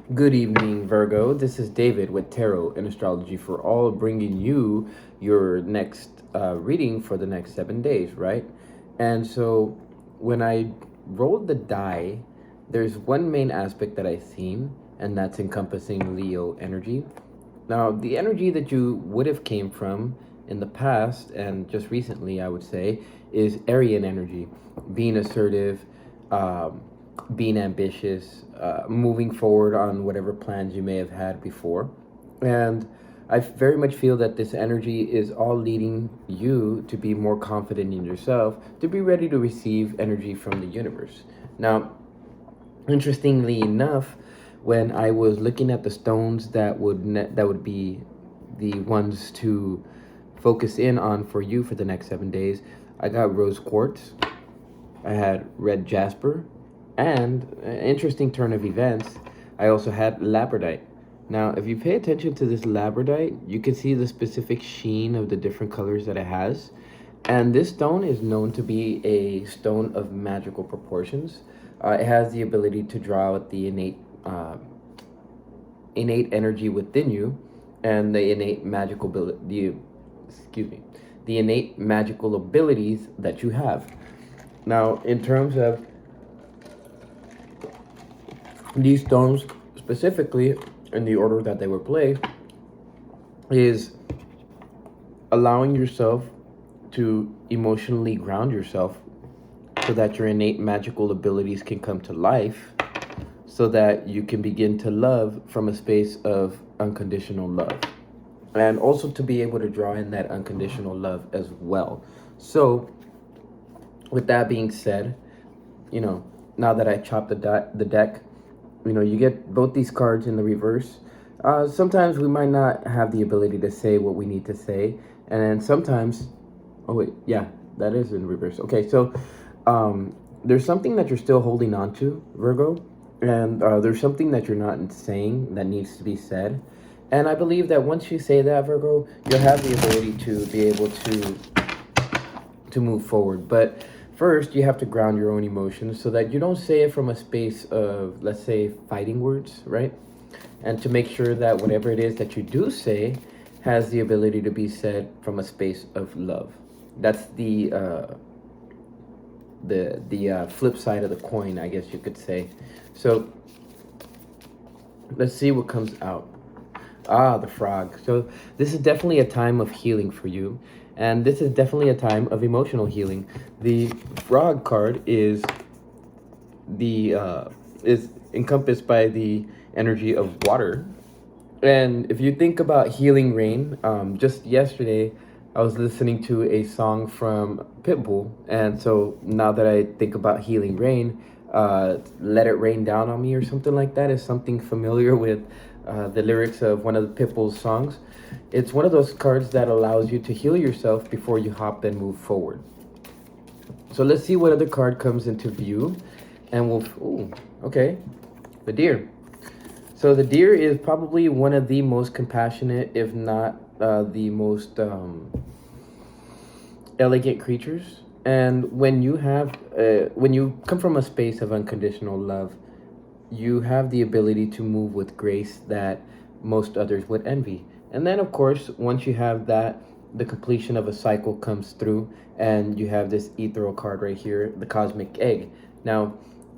Good evening, Virgo. This is David with Tarot and Astrology for All, bringing you your next reading for the next 7 days, right? And so when I rolled the die, there's one main aspect that I seen, and that's encompassing Leo energy. Now, the energy that you would have came from in the past and just recently, I would say, is Aryan energy, being assertive, um, being ambitious, moving forward on whatever plans you may have had before. And I very much feel that this energy is all leading you to be more confident in yourself, to be ready to receive energy from the universe. Now, interestingly enough, when I was looking at the stones that would be the ones to focus in on for you for the next 7 days, I got rose quartz, I had red jasper, and an interesting turn of events, I also had labradite. Now, if you pay attention to this labradite, you can see the specific sheen of the different colors that it has. And this stone is known to be a stone of magical proportions. It has the ability to draw out the innate energy within you, and the innate magical the innate magical abilities that you have. Now, in terms of these stones specifically, in the order that they were placed, is allowing yourself to emotionally ground yourself so that your innate magical abilities can come to life, so that you can begin to love from a space of unconditional love, and also to be able to draw in that unconditional love as well. So with that being said, now that I chopped the deck, you get both these cards in the reverse. Sometimes we might not have the ability to say what we need to say, and then sometimes, oh wait, yeah, that is in reverse. Okay, so there's something that you're still holding on to, Virgo, and there's something that you're not saying that needs to be said. And I believe that once you say that, Virgo, you'll have the ability to be able to move forward. But first, you have to ground your own emotions so that you don't say it from a space of, let's say, fighting words, right? And to make sure that whatever it is that you do say has the ability to be said from a space of love. That's the flip side of the coin, I guess you could say. So let's see what comes out. Ah, the frog. So this is definitely a time of healing for you. And this is definitely a time of emotional healing. The frog card is encompassed by the energy of water. And if you think about healing rain, just yesterday I was listening to a song from Pitbull, and so now that I think about healing rain, "Let It Rain Down on Me" or something like that is something familiar with the lyrics of one of the Pitbull's songs. It's one of those cards that allows you to heal yourself before you hop and move forward. So let's see what other card comes into view, and okay, the deer. So the deer is probably one of the most compassionate, if not the most elegant creatures. And when you come from a space of unconditional love, you have the ability to move with grace that most others would envy. And then, of course, once you have that, the completion of a cycle comes through, and you have this ethereal card right here, the cosmic egg. Now,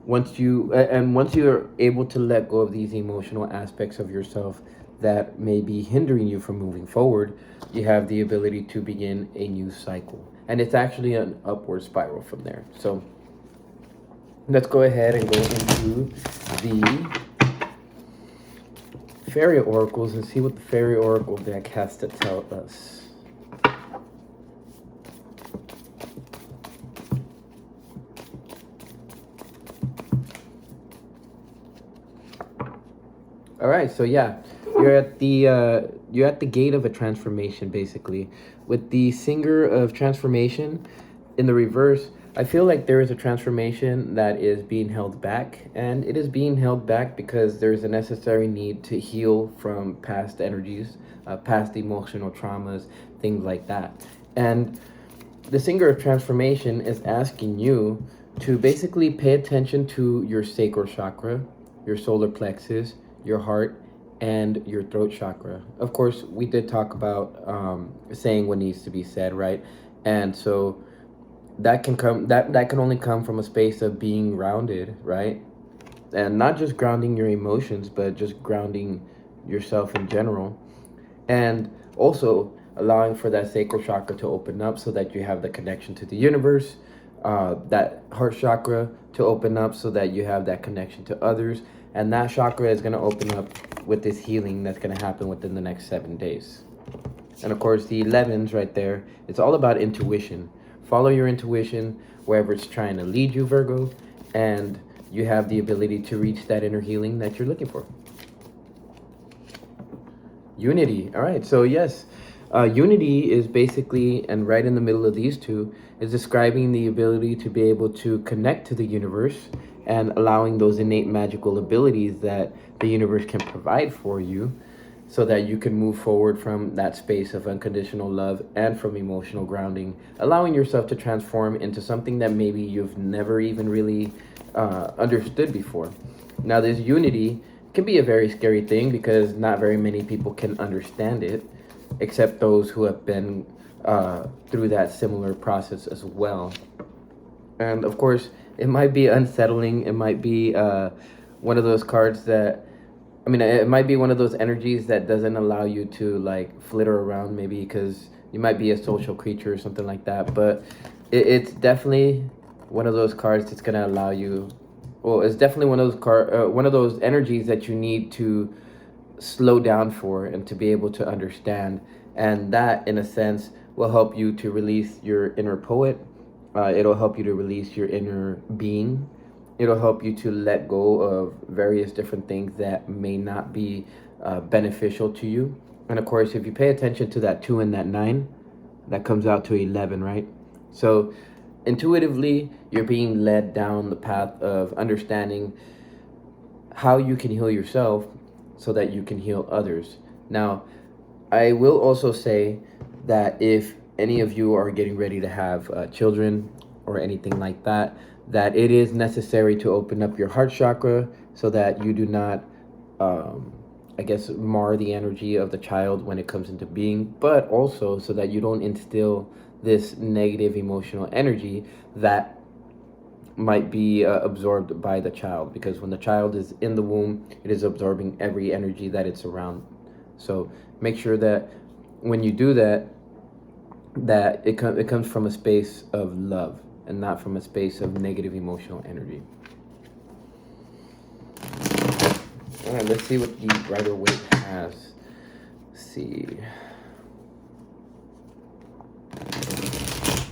once you're able to let go of these emotional aspects of yourself that may be hindering you from moving forward, you have the ability to begin a new cycle. And it's actually an upward spiral from there. So let's go ahead and go into the fairy oracles and see what the fairy oracle deck has to tell us. All right, so yeah, you're at the gate of a transformation, basically. With the Singer of Transformation in the reverse, I feel like there is a transformation that is being held back, and it is being held back because there is a necessary need to heal from past energies, past emotional traumas, things like that. And the Singer of Transformation is asking you to basically pay attention to your sacral chakra, your solar plexus, your heart, and your throat chakra. Of course, we did talk about saying what needs to be said, right? And so that can only come from a space of being grounded, right? And not just grounding your emotions, but just grounding yourself in general. And also allowing for that sacral chakra to open up so that you have the connection to the universe, that heart chakra to open up so that you have that connection to others. And that chakra is going to open up with this healing that's going to happen within the next 7 days. And of course, the 11s right there, it's all about intuition. Follow your intuition wherever it's trying to lead you, Virgo, and you have the ability to reach that inner healing that you're looking for. Unity. All right. So yes, unity is basically, and right in the middle of these two, is describing the ability to be able to connect to the universe and allowing those innate magical abilities that the universe can provide for you so that you can move forward from that space of unconditional love and from emotional grounding, allowing yourself to transform into something that maybe you've never even really understood before. Now, this unity can be a very scary thing because not very many people can understand it, except those who have been through that similar process as well. And of course, it might be unsettling. It might be one of those cards that, I mean, it might be one of those energies that doesn't allow you to like flitter around, maybe because you might be a social creature or something like that. But it's definitely one of those cards that's gonna allow you. Well, it's definitely one of those energies that you need to slow down for and to be able to understand, and that, in a sense, will help you to release your inner poet. It'll help you to release your inner being. It'll help you to let go of various different things that may not be beneficial to you. And of course, if you pay attention to that 2 and that 9, that comes out to 11, right? So intuitively, you're being led down the path of understanding how you can heal yourself so that you can heal others. Now, I will also say that if any of you are getting ready to have children or anything like that, that it is necessary to open up your heart chakra so that you do not, I guess, mar the energy of the child when it comes into being, but also so that you don't instill this negative emotional energy that might be absorbed by the child, because when the child is in the womb, it is absorbing every energy that it's around. So make sure that when you do that, that it comes from a space of love and not from a space of negative emotional energy. All right, let's see what the Rider-Waite has. Let's see.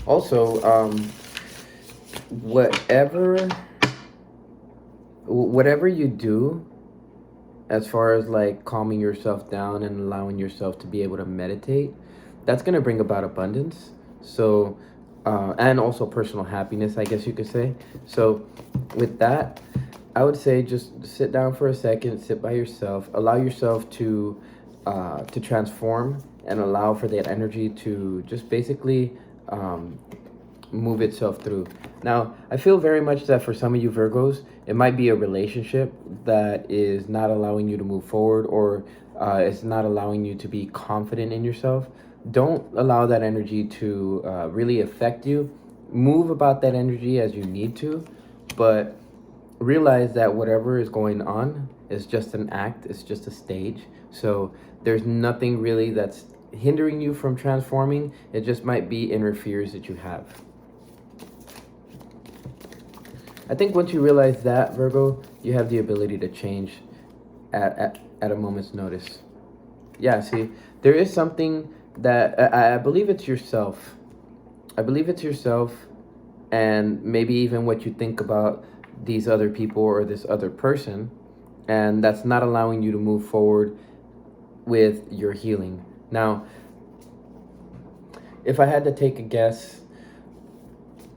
Also, whatever you do as far as like calming yourself down and allowing yourself to be able to meditate, that's going to bring about abundance. So and also personal happiness, I guess you could say. So with that, I would say just sit down for a second, sit by yourself, allow yourself to transform, and allow for that energy to just basically move itself through. Now, I feel very much that for some of you Virgos, it might be a relationship that is not allowing you to move forward, or it's not allowing you to be confident in yourself. Don't allow that energy to really affect you. Move about that energy as you need to, but realize that whatever is going on is just an act, it's just a stage. So there's nothing really that's hindering you from transforming. It just might be inner fears that you have. I think once you realize that, Virgo, you have the ability to change at a moment's notice. Yeah, see, there is something that I believe it's yourself. I believe it's yourself, and maybe even what you think about these other people or this other person, and that's not allowing you to move forward with your healing. Now, if I had to take a guess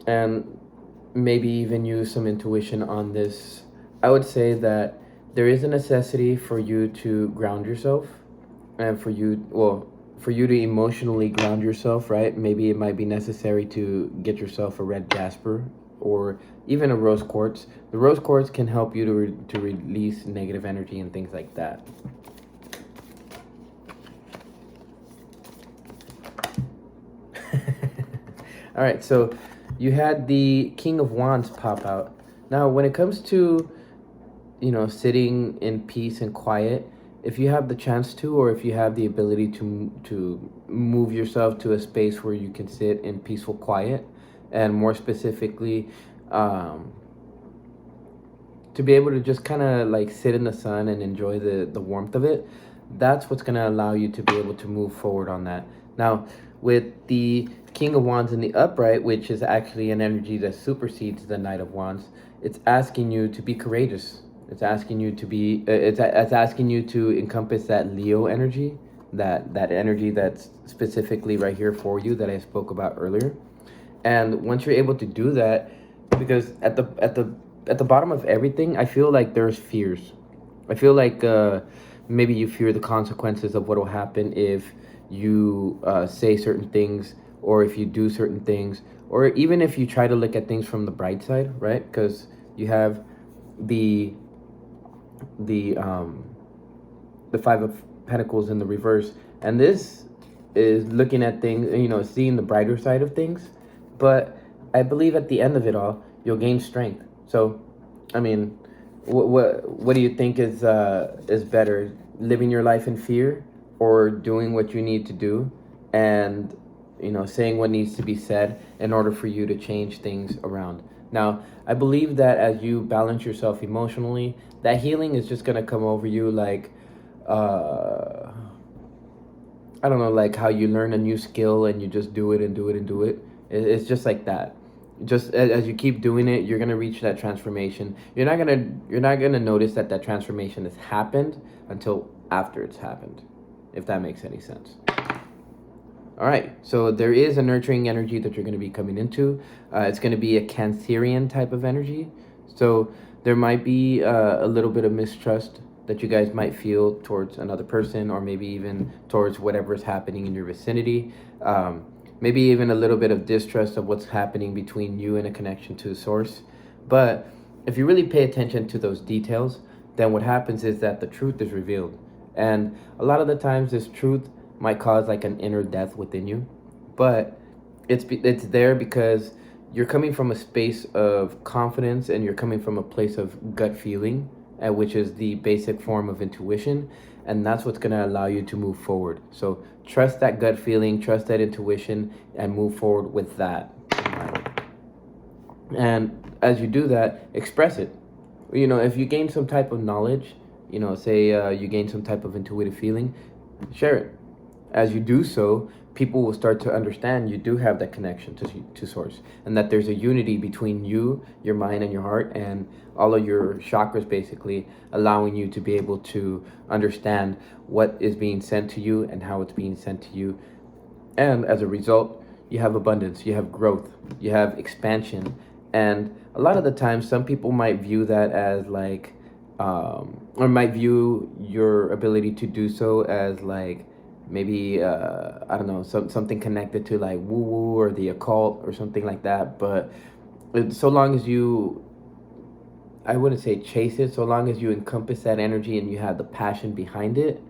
and maybe even use some intuition on this, I would say that there is a necessity for you to ground yourself, and for you to emotionally ground yourself, right? Maybe it might be necessary to get yourself a red jasper or even a rose quartz. The rose quartz can help you to release negative energy and things like that. All right, so you had the King of Wands pop out. Now, when it comes to, sitting in peace and quiet, if you have the chance to, or if you have the ability to move yourself to a space where you can sit in peaceful quiet, and more specifically, to be able to just kind of like sit in the sun and enjoy the warmth of it, that's what's going to allow you to be able to move forward on that. Now, with the King of Wands in the upright, which is actually an energy that supersedes the Knight of Wands, it's asking you to be courageous. It's asking you to be. It's asking you to encompass that Leo energy, that energy that's specifically right here for you that I spoke about earlier. And once you're able to do that, because at the bottom of everything, I feel like there's fears. I feel like maybe you fear the consequences of what will happen if you say certain things, or if you do certain things, or even if you try to look at things from the bright side, right? Because you have the Five of Pentacles in the reverse, and this is looking at things, seeing the brighter side of things. But I believe at the end of it all, you'll gain strength. So, I mean, what do you think is better, living your life in fear, or doing what you need to do, and saying what needs to be said in order for you to change things around? Now, I believe that as you balance yourself emotionally, that healing is just gonna come over you like, I don't know, like how you learn a new skill and you just do it and do it and do it. It's just like that. Just as you keep doing it, you're gonna reach that transformation. You're not gonna notice that transformation has happened until after it's happened, if that makes any sense. All right, so there is a nurturing energy that you're going to be coming into. It's going to be a Cancerian type of energy. So there might be a little bit of mistrust that you guys might feel towards another person, or maybe even towards whatever is happening in your vicinity. Maybe even a little bit of distrust of what's happening between you and a connection to the source. But if you really pay attention to those details, then what happens is that the truth is revealed. And a lot of the times this truth might cause like an inner death within you, but it's there because you're coming from a space of confidence, and you're coming from a place of gut feeling, which is the basic form of intuition, and that's what's going to allow you to move forward. So trust that gut feeling, trust that intuition, and move forward with that. And as you do that, express it. If you gain some type of knowledge, say you gain some type of intuitive feeling, share it. As you do so, people will start to understand you do have that connection to source, and that there's a unity between you, your mind, and your heart, and all of your chakras, basically allowing you to be able to understand what is being sent to you and how it's being sent to you. And as a result, you have abundance, you have growth, you have expansion. And a lot of the time, some people might view that as like, or might view your ability to do so as like, maybe I don't know, something connected to like woo woo or the occult or something like that. But so long as you, I wouldn't say chase it, so long as you encompass that energy and you have the passion behind it,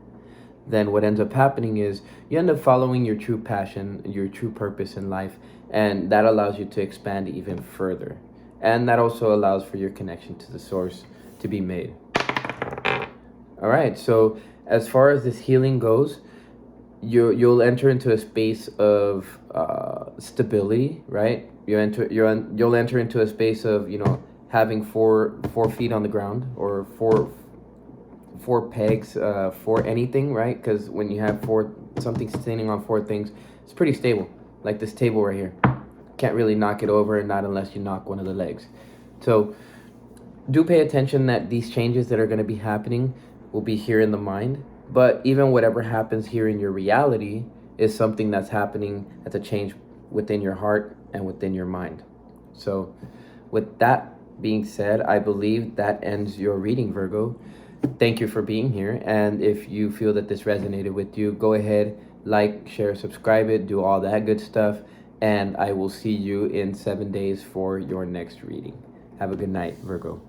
then what ends up happening is you end up following your true passion, your true purpose in life, and that allows you to expand even further. And that also allows for your connection to the source to be made. All right, so as far as this healing goes, you'll enter into a space of stability, right? You'll enter into a space of having four feet on the ground, or four pegs for anything, right? Because when you have something standing on four things, it's pretty stable. Like this table right here, can't really knock it over, and not unless you knock one of the legs. So do pay attention that these changes that are going to be happening will be here in the mind. But even whatever happens here in your reality is something that's happening as a change within your heart and within your mind. So with that being said, I believe that ends your reading, Virgo. Thank you for being here. And if you feel that this resonated with you, go ahead, like, share, subscribe it, do all that good stuff. and I will see you in 7 days for your next reading. Have a good night, Virgo.